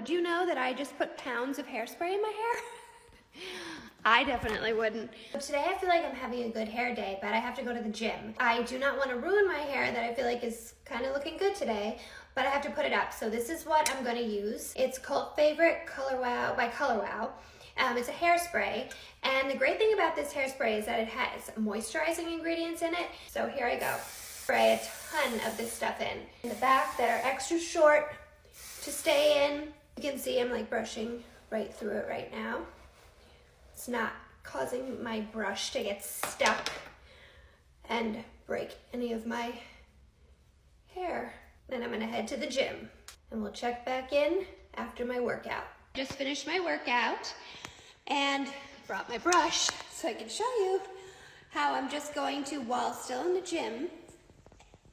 would you know that I just put pounds of hairspray in my hair? I definitely wouldn't. Today I feel like I'm having a good hair day, but I have to go to the gym. I do not want to ruin my hair that I feel like is kind of looking good today, but I have to put it up. So this is what I'm going to use. It's Cult Favorite Color Wow by Color Wow. It's a hairspray, and the great thing about this hairspray is that it has moisturizing ingredients in it. So here I go. Spray a ton of this stuff in the back that are extra short to stay in. You can see I'm like brushing right through it right now. It's not causing my brush to get stuck and break any of my hair. Then I'm gonna head to the gym and we'll check back in after my workout. Just finished my workout and brought my brush so I can show you how I'm just going to, while still in the gym,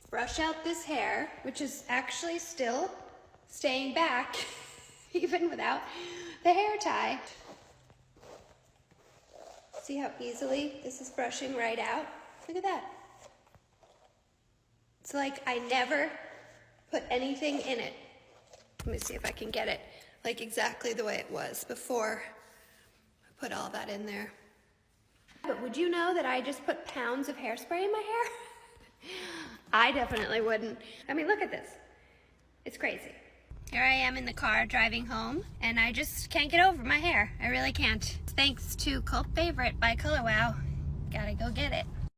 brush out this hair, which is actually still staying back even without the hair tie. See how easily this is brushing right out? Look at that. It's like I never put anything in it. Let me see if I can get it like exactly the way it was before I put all that in there. But would you know that I just put pounds of hairspray in my hair? I definitely wouldn't. I mean, look at this. It's crazy. Here I am in the car driving home, and I just can't get over my hair. I really can't. Thanks to Cult Favorite by Color Wow. Gotta go get it.